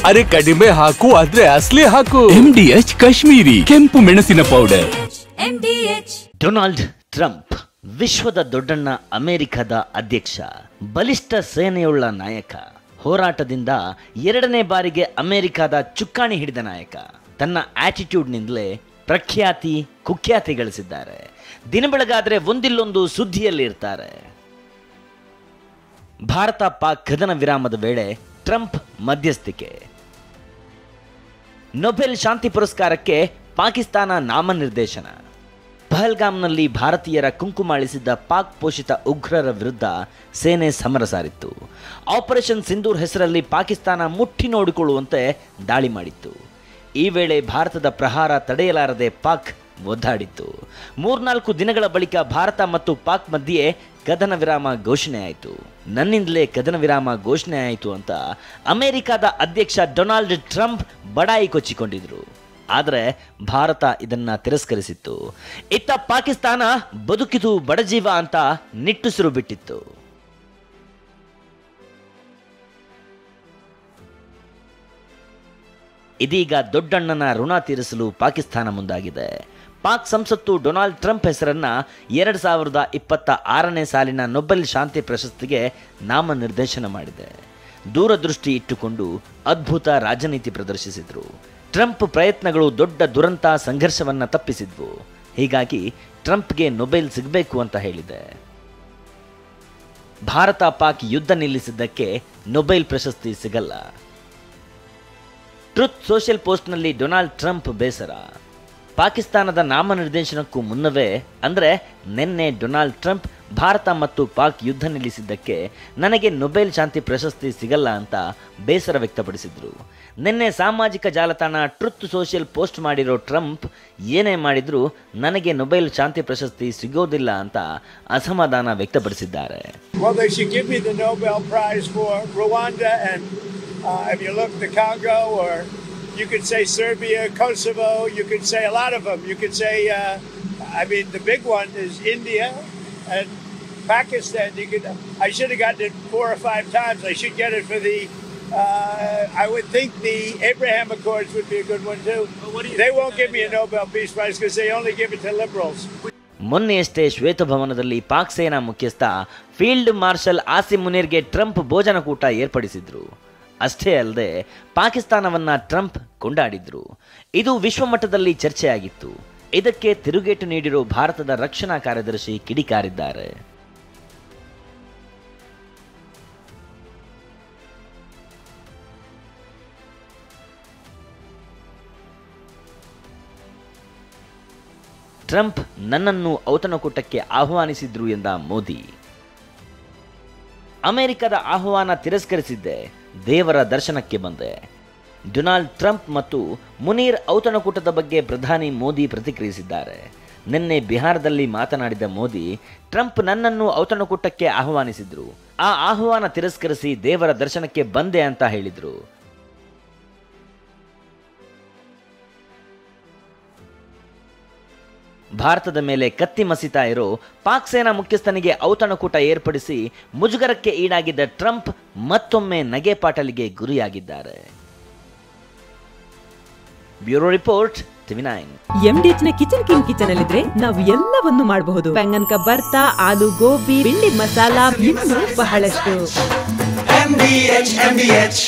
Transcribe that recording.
ಅರೆ ಕಡಿಮೆ ಹಾಕು ಆದ್ರೆ ಅಸಲಿ ಹಾಕು. MDH ಕಾಶ್ಮೀರಿ ಕೆಂಪು ಮೆಣಸಿನ ಪೌಡರ್. ಡೊನಾಲ್ಡ್ ಟ್ರಂಪ್ ವಿಶ್ವದ ದೊಡ್ಡಣ್ಣ, ಅಮೆರಿಕದ ಅಧ್ಯಕ್ಷ, ಬಲಿಷ್ಠ ಸೇನೆಯುಳ್ಳ ನಾಯಕ, ಹೋರಾಟದಿಂದ 2ನೇ ಬಾರಿಗೆ ಅಮೆರಿಕದ ಚುಕ್ಕಾಣಿ ಹಿಡಿದ ನಾಯಕ. ತನ್ನ ಆಟಿಟ್ಯೂಡ್ನಿಂದಲೇ ಪ್ರಖ್ಯಾತಿ ಕುಖ್ಯಾತಿ ಗಳಿಸಿದ್ದಾರೆ. ದಿನ ಬೆಳಗಾದ್ರೆ ಒಂದಿಲ್ಲೊಂದು ಸುದ್ದಿಯಲ್ಲಿ ಇರ್ತಾರೆ. ಭಾರತ ಪಾಕ್ ಕದನ ವಿರಾಮದ ವೇಳೆ ಟ್ರಂಪ್ ಮಧ್ಯಸ್ಥಿಕೆ. ನೊಬೆಲ್ ಶಾಂತಿ ಪುರಸ್ಕಾರಕ್ಕೆ ಪಾಕಿಸ್ತಾನ ನಾಮನಿರ್ದೇಶನ. ಪಹಲ್ಗಾಮ್ನಲ್ಲಿ ಭಾರತೀಯರ ಕುಂಕುಮಾಳಿಸಿದ್ದ ಪಾಕ್ ಪೋಷಿತ ಉಗ್ರರ ವಿರುದ್ಧ ಸೇನೆ ಸಮರ ಸಾರಿತ್ತು. ಆಪರೇಷನ್ ಸಿಂಧೂರ್ ಹೆಸರಲ್ಲಿ ಪಾಕಿಸ್ತಾನ ಮುಟ್ಟಿ ನೋಡಿಕೊಳ್ಳುವಂತೆ ದಾಳಿ ಮಾಡಿತ್ತು. ಈ ವೇಳೆ ಭಾರತದ ಪ್ರಹಾರ ತಡೆಯಲಾರದೆ ಪಾಕ್ ಒದ್ದಾಡಿತ್ತು. 3-4 ದಿನಗಳ ಬಳಿಕ ಭಾರತ ಮತ್ತು ಪಾಕ್ ಮಧ್ಯೆ ಕದನ ವಿರಾಮ ಘೋಷಣೆ ಆಯಿತು. ನನ್ನಿಂದಲೇ ಕದನ ವಿರಾಮ ಘೋಷಣೆ ಆಯಿತು ಅಂತ ಅಮೆರಿಕದ ಅಧ್ಯಕ್ಷ ಡೊನಾಲ್ಡ್ ಟ್ರಂಪ್ ಬಡಾಯಿ ಕೊಚ್ಚಿಕೊಂಡಿದ್ರು. ಆದರೆ ಭಾರತ ಇದನ್ನ ತಿರಸ್ಕರಿಸಿತ್ತು. ಇತ್ತ ಪಾಕಿಸ್ತಾನ ಬದುಕಿದು ಬಡಜೀವ ಅಂತ ನಿಟ್ಟುಸಿರು ಬಿಟ್ಟಿತ್ತು. ಇದೀಗ ದೊಡ್ಡಣ್ಣನ ಋಣ ತೀರಿಸಲು ಪಾಕಿಸ್ತಾನ ಮುಂದಾಗಿದೆ. ಪಾಕ್ ಸಂಸತ್ತು ಡೊನಾಲ್ಡ್ ಟ್ರಂಪ್ ಹೆಸರನ್ನ 2026ನೇ ಸಾಲಿನ ನೊಬೆಲ್ ಶಾಂತಿ ಪ್ರಶಸ್ತಿಗೆ ನಾಮನಿರ್ದೇಶನ ಮಾಡಿದೆ. ದೂರದೃಷ್ಟಿ ಇಟ್ಟುಕೊಂಡು ಅದ್ಭುತ ರಾಜನೀತಿ ಪ್ರದರ್ಶಿಸಿದ್ರು. ಟ್ರಂಪ್ ಪ್ರಯತ್ನಗಳು ದೊಡ್ಡ ದುರಂತ ಸಂಘರ್ಷವನ್ನ ತಪ್ಪಿಸಿದ್ವು. ಹೀಗಾಗಿ ಟ್ರಂಪ್ಗೆ ನೊಬೆಲ್ ಸಿಗಬೇಕು ಅಂತ ಹೇಳಿದೆ. ಭಾರತ ಪಾಕ್ ಯುದ್ಧ ನಿಲ್ಲಿಸಿದ್ದಕ್ಕೆ ನೊಬೆಲ್ ಪ್ರಶಸ್ತಿ ಸಿಗಲ್ಲ. ಟ್ರುತ್ ಸೋಷಿಯಲ್ ಪೋಸ್ಟ್ನಲ್ಲಿ ಡೊನಾಲ್ಡ್ ಟ್ರಂಪ್ ಬೇಸರ. ಪಾಕಿಸ್ತಾನದ ನಾಮನಿರ್ದೇಶನಕ್ಕೂ ಮುನ್ನವೇ ಅಂದರೆ ನಿನ್ನೆ ಡೊನಾಲ್ಡ್ ಟ್ರಂಪ್ ಭಾರತ ಮತ್ತು ಪಾಕ್ ಯುದ್ಧ ನಿಲ್ಲಿಸಿದ್ದಕ್ಕೆ ನನಗೆ ನೊಬೆಲ್ ಶಾಂತಿ ಪ್ರಶಸ್ತಿ ಸಿಗಲ್ಲ ಅಂತ ಬೇಸರ ವ್ಯಕ್ತಪಡಿಸಿದ್ರು. ನಿನ್ನೆ ಸಾಮಾಜಿಕ ಜಾಲತಾಣ ಟ್ರುತ್ ಸೋಷಿಯಲ್ ಪೋಸ್ಟ್ ಮಾಡಿರೋ ಟ್ರಂಪ್ ಏನೇ ಮಾಡಿದ್ರು ನನಗೆ ನೊಬೆಲ್ ಶಾಂತಿ ಪ್ರಶಸ್ತಿ ಸಿಗೋದಿಲ್ಲ ಅಂತ ಅಸಮಾಧಾನ ವ್ಯಕ್ತಪಡಿಸಿದ್ದಾರೆ. You could say Serbia, Kosovo, you could say a lot of them. You could say, the big one is India and Pakistan. I should have gotten it 4 or 5 times. I should get it for I would think the Abraham Accords would be a good one too. They won't give me a Nobel Peace Prize because they only give it to liberals. ಮೊನ್ನೆಯಷ್ಟೇ ಶ್ವೇತಭವನದಲ್ಲಿ ಪಾಕ್ ಸೇನಾ ಮುಖ್ಯಸ್ಥ field marshal awesome ಮುನೀರ್ಗೆ Trump ಭೋಜನಕೂಟ ಏರ್ಪಡಿಸಿದ್ರು. ಅಷ್ಟೇ ಅಲ್ಲದೆ ಪಾಕಿಸ್ತಾನವನ್ನ Trump ಕೊಂಡಾಡಿದ್ರು. ಇದು ವಿಶ್ವಮಟ್ಟದಲ್ಲಿ ಚರ್ಚೆಯಾಗಿತ್ತು. ಇದಕ್ಕೆ ತಿರುಗೇಟು ನೀಡಿರೋ ಭಾರತದ ರಕ್ಷಣಾ ಕಾರ್ಯದರ್ಶಿ ಕಿಡಿಕಾರಿದ್ದಾರೆ. ಟ್ರಂಪ್ ನನ್ನನ್ನು ಔತಣಕೂಟಕ್ಕೆ ಆಹ್ವಾನಿಸಿದ್ರು ಎಂದ ಮೋದಿ. ಅಮೆರಿಕದ ಆಹ್ವಾನ ತಿರಸ್ಕರಿಸಿದ್ದೆ, ದೇವರ ದರ್ಶನಕ್ಕೆ ಬಂದೆ. ಡೊನಾಲ್ಡ್ ಟ್ರಂಪ್ ಮತ್ತು ಮುನೀರ್ ಔತಣಕೂಟದ ಬಗ್ಗೆ ಪ್ರಧಾನಿ ಮೋದಿ ಪ್ರತಿಕ್ರಿಯಿಸಿದ್ದಾರೆ. ನಿನ್ನೆ ಬಿಹಾರದಲ್ಲಿ ಮಾತನಾಡಿದ ಮೋದಿ, ಟ್ರಂಪ್ ನನ್ನನ್ನು ಔತಣಕೂಟಕ್ಕೆ ಆಹ್ವಾನಿಸಿದ್ರು, ಆ ಆಹ್ವಾನ ತಿರಸ್ಕರಿಸಿ ದೇವರ ದರ್ಶನಕ್ಕೆ ಬಂದೆ ಅಂತ ಹೇಳಿದ್ರು. ಭಾರತದ ಮೇಲೆ ಕತ್ತಿ ಮಸೀತಾ ಇರೋ ಪಾಕ್ ಸೇನಾ ಮುಖ್ಯಸ್ಥನಿಗೆ ಔತಣಕೂಟ ಏರ್ಪಡಿಸಿ ಮುಜುಗರಕ್ಕೆ ಈಡಾಗಿದ್ದ ಟ್ರಂಪ್ ಮತ್ತೊಮ್ಮೆ ನಗೆಪಾಟಲಿಗೆ ಗುರಿಯಾಗಿದ್ದಾರೆ. Bureau report TV9. MDH ನ ಕಿಚನ್ ಅಲ್ಲಿದ್ರೆ ನಾವು ಎಲ್ಲವನ್ನು ಮಾಡಬಹುದು. ಬೆಂಗನ್ ಕಾ ಬರ್ತಾ, ಆಲೂ ಗೋಬಿ, ಭಿಂಡಿ ಮಸಾಲಾ, ಇನ್ನೂ ಬಹಳಷ್ಟು. MDH